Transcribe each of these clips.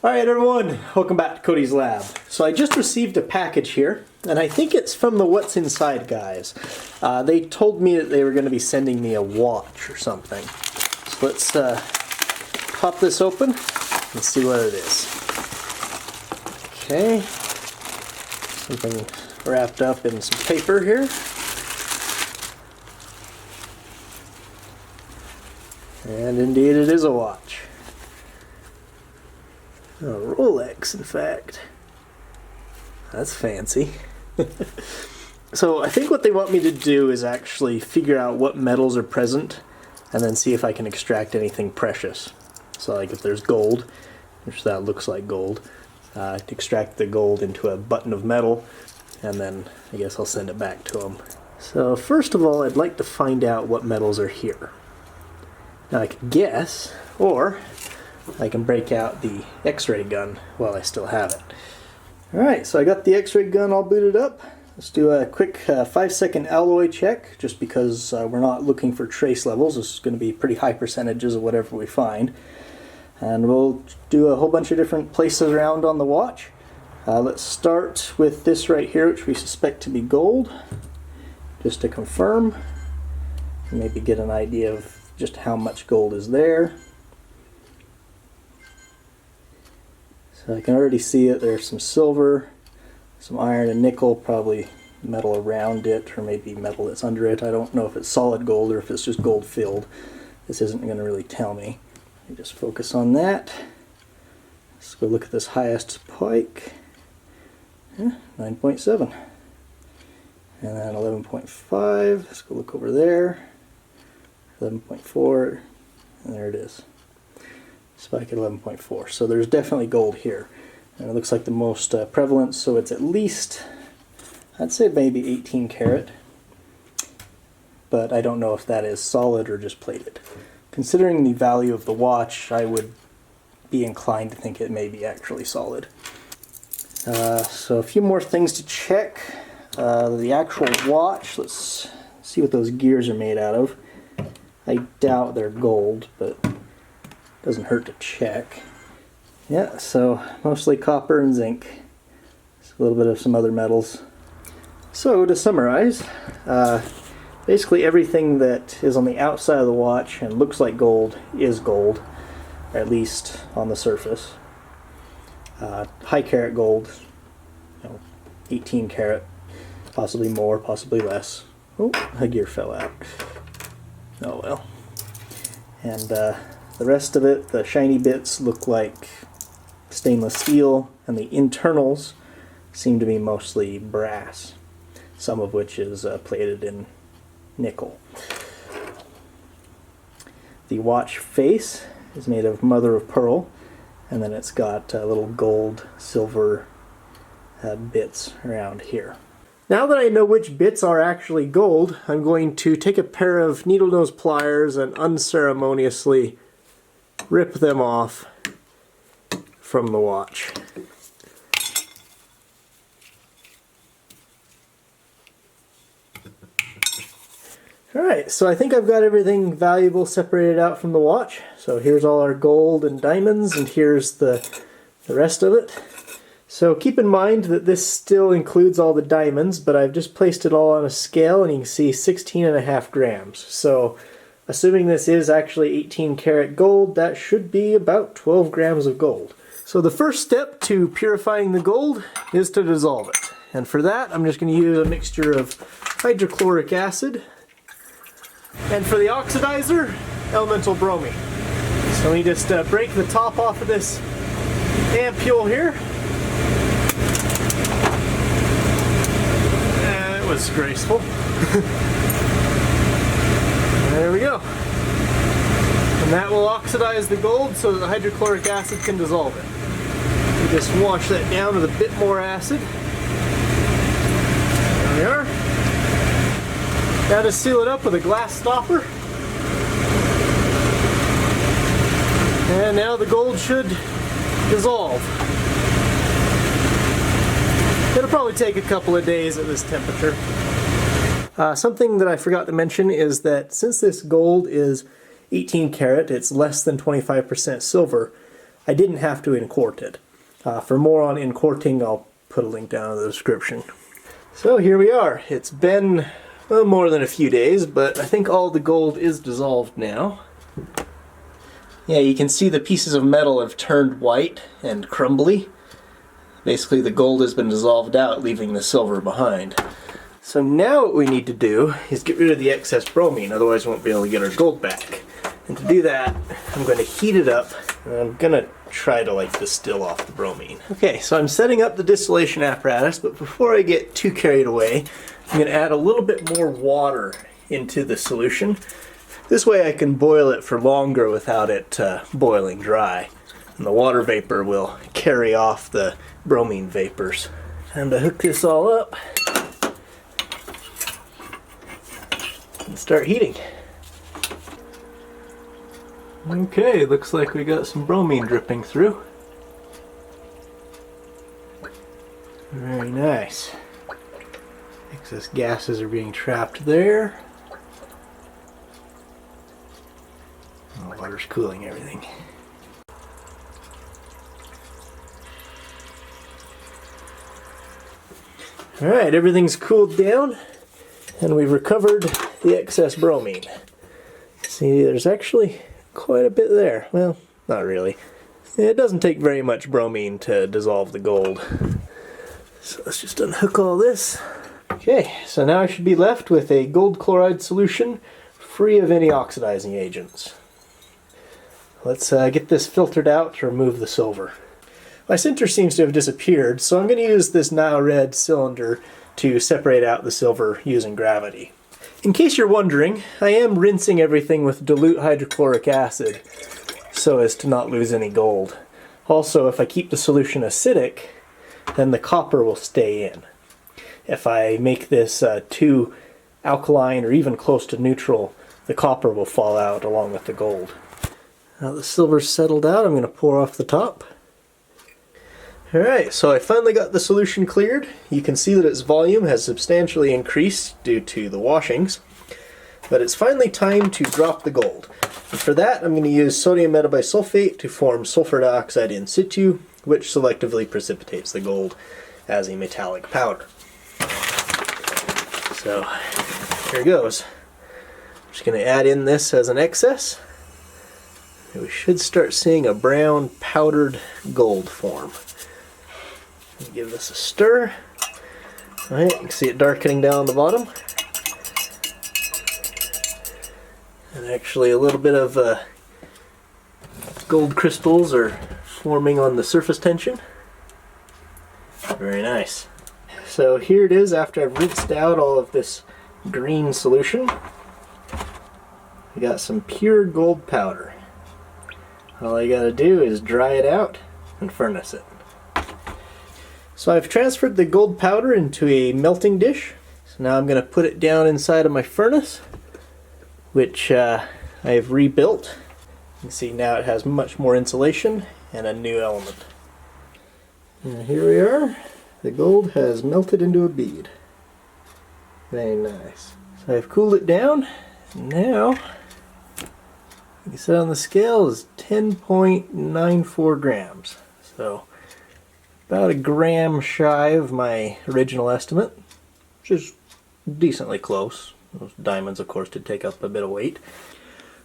Alright everyone, welcome back to Cody's Lab. So I just received a package here, and I think it's from the What's Inside guys. They told me that they were going to be sending me a watch or something. So let's pop this open and see what it is. Okay, something wrapped up in some paper here. And indeed it is a watch. A Rolex, in fact. That's fancy. So I think what they want me to do is actually figure out what metals are present and then see if I can extract anything precious. So like if there's gold, which that looks like gold, extract the gold into a button of metal and then I guess I'll send it back to them. So first of all, I'd like to find out what metals are here. Now I can guess, or I can break out the X-ray gun while I still have it. Alright, so I got the X-ray gun all booted up. Let's do a quick 5-second alloy check, just because we're not looking for trace levels. This is going to be pretty high percentages of whatever we find. And we'll do a whole bunch of different places around on the watch. Let's start with this right here, which we suspect to be gold, just to confirm. Maybe get an idea of just how much gold is there. So I can already see it. There's some silver, some iron and nickel, probably metal around it, or maybe metal that's under it. I don't know if it's solid gold or if it's just gold filled. This isn't going to really tell me. Let me just focus on that. Let's go look at this highest pike. 9.7. And then 11.5. Let's go look over there. 11.4. And there it is. Spike at 11.4. So there's definitely gold here. And it looks like the most prevalent, so it's at least, I'd say maybe 18 karat. But I don't know if that is solid or just plated. Considering the value of the watch, I would be inclined to think it may be actually solid. So a few more things to check. The actual watch, let's see what those gears are made out of. I doubt they're gold, but doesn't hurt to check. Yeah, so mostly copper and zinc. Just a little bit of some other metals. So to summarize, basically everything that is on the outside of the watch and looks like gold is gold, or at least on the surface. High carat gold, 18 karat, possibly more, possibly less. Oh, a gear fell out. Oh well. And the rest of it, the shiny bits, look like stainless steel, and the internals seem to be mostly brass, some of which is plated in nickel. The watch face is made of mother of pearl, and then it's got little gold, silver bits around here. Now that I know which bits are actually gold, I'm going to take a pair of needle nose pliers and unceremoniously rip them off from the watch. Alright, so I think I've got everything valuable separated out from the watch. So here's all our gold and diamonds, and here's the rest of it. So keep in mind that this still includes all the diamonds, but I've just placed it all on a scale, and you can see 16.5 grams. So assuming this is actually 18 karat gold, that should be about 12 grams of gold. So the first step to purifying the gold is to dissolve it. And for that, I'm just going to use a mixture of hydrochloric acid. And for the oxidizer, elemental bromine. So let me just break the top off of this ampule here. And it was graceful. There we go. And that will oxidize the gold so that the hydrochloric acid can dissolve it. We just wash that down with a bit more acid. There we are. Now to seal it up with a glass stopper. And now the gold should dissolve. It'll probably take a couple of days at this temperature. Something that I forgot to mention is that since this gold is 18 karat, it's less than 25% silver, I didn't have to inquart it. For more on inquarting, I'll put a link down in the description. So here we are. It's been well, more than a few days, but I think all the gold is dissolved now. Yeah, you can see the pieces of metal have turned white and crumbly. Basically the gold has been dissolved out, leaving the silver behind. So now what we need to do is get rid of the excess bromine, otherwise we won't be able to get our gold back. And to do that, I'm going to heat it up, and I'm going to try to distill off the bromine. Okay, so I'm setting up the distillation apparatus, but before I get too carried away, I'm going to add a little bit more water into the solution. This way I can boil it for longer without it boiling dry. And the water vapor will carry off the bromine vapors. Time to hook this all up and start heating. Okay, looks like we got some bromine dripping through. Very nice. Excess gases are being trapped there. The water's cooling everything. Alright, everything's cooled down and we've recovered the excess bromine. See, there's actually quite a bit there. Well, not really. It doesn't take very much bromine to dissolve the gold. So let's just unhook all this. Okay, so now I should be left with a gold chloride solution free of any oxidizing agents. Let's get this filtered out to remove the silver. My sinter seems to have disappeared, so I'm going to use this now red cylinder to separate out the silver using gravity. In case you're wondering, I am rinsing everything with dilute hydrochloric acid so as to not lose any gold. Also, if I keep the solution acidic, then the copper will stay in. If I make this too alkaline or even close to neutral, the copper will fall out along with the gold. Now the silver's settled out, I'm going to pour off the top. Alright, so I finally got the solution cleared. You can see that its volume has substantially increased due to the washings. But it's finally time to drop the gold. And for that, I'm going to use sodium metabisulfate to form sulfur dioxide in situ, which selectively precipitates the gold as a metallic powder. So, here goes. I'm just going to add in this as an excess. And we should start seeing a brown powdered gold form. Give this a stir. Alright, you can see it darkening down the bottom. And actually a little bit of gold crystals are forming on the surface tension. Very nice. So here it is after I've rinsed out all of this green solution. We got some pure gold powder. All I gotta do is dry it out and furnace it. So I've transferred the gold powder into a melting dish. So now I'm going to put it down inside of my furnace, which I have rebuilt. You can see now it has much more insulation and a new element. And here we are. The gold has melted into a bead. Very nice. So I've cooled it down. And now, you can see on the scale is 10.94 grams. So about a gram shy of my original estimate, which is decently close. Those diamonds, of course, did take up a bit of weight.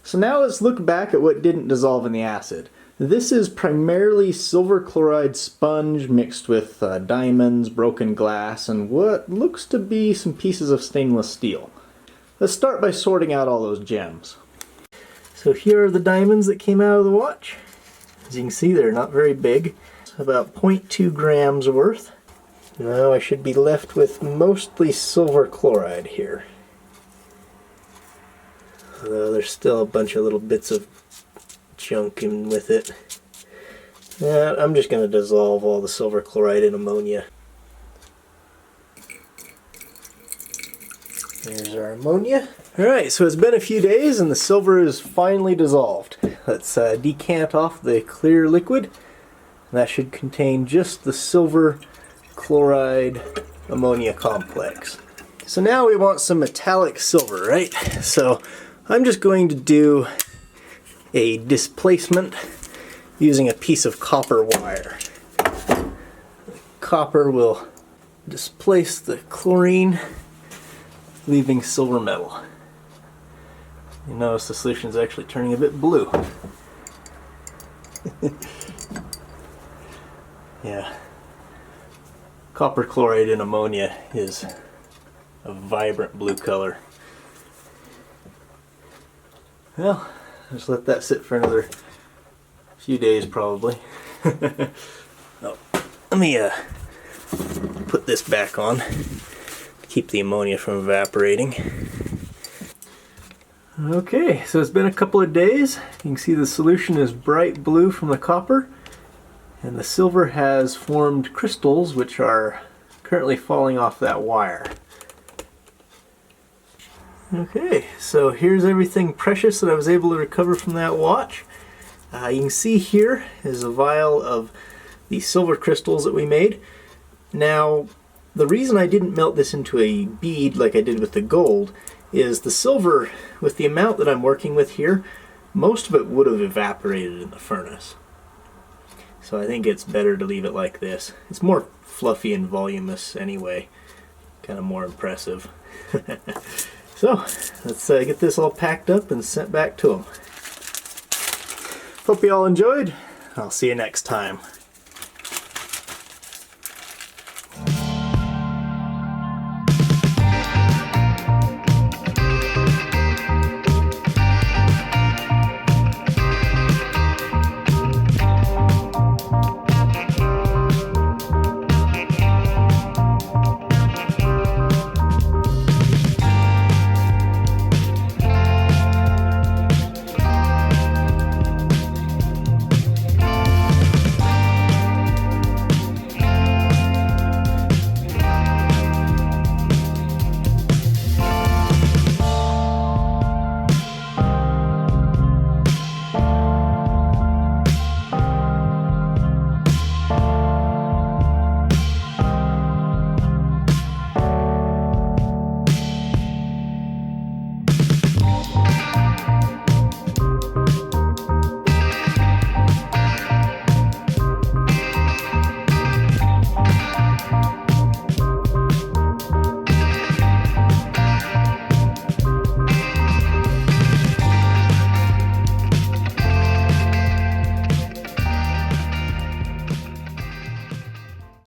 So now let's look back at what didn't dissolve in the acid. This is primarily silver chloride sponge mixed with diamonds, broken glass, and what looks to be some pieces of stainless steel. Let's start by sorting out all those gems. So here are the diamonds that came out of the watch. As you can see, they're not very big. About 0.2 grams worth. Now I should be left with mostly silver chloride here. Although there's still a bunch of little bits of junk in with it. I'm just going to dissolve all the silver chloride in ammonia. There's our ammonia. Alright, so it's been a few days and the silver is finally dissolved. Let's decant off the clear liquid. That should contain just the silver chloride ammonia complex. So now we want some metallic silver, right? So I'm just going to do a displacement using a piece of copper wire. Copper will displace the chlorine, leaving silver metal. You notice the solution is actually turning a bit blue. Yeah. Copper chloride in ammonia is a vibrant blue color. Well, just let that sit for another few days probably. Oh, let me put this back on to keep the ammonia from evaporating. Okay, so it's been a couple of days. You can see the solution is bright blue from the copper, and the silver has formed crystals which are currently falling off that wire. Okay, so here's everything precious that I was able to recover from that watch. You can see here is a vial of the silver crystals that we made. Now, the reason I didn't melt this into a bead like I did with the gold is the silver, with the amount that I'm working with here, most of it would have evaporated in the furnace. So I think it's better to leave it like this. It's more fluffy and voluminous anyway, kind of more impressive. So let's get this all packed up and sent back to them. Hope you all enjoyed. I'll see you next time.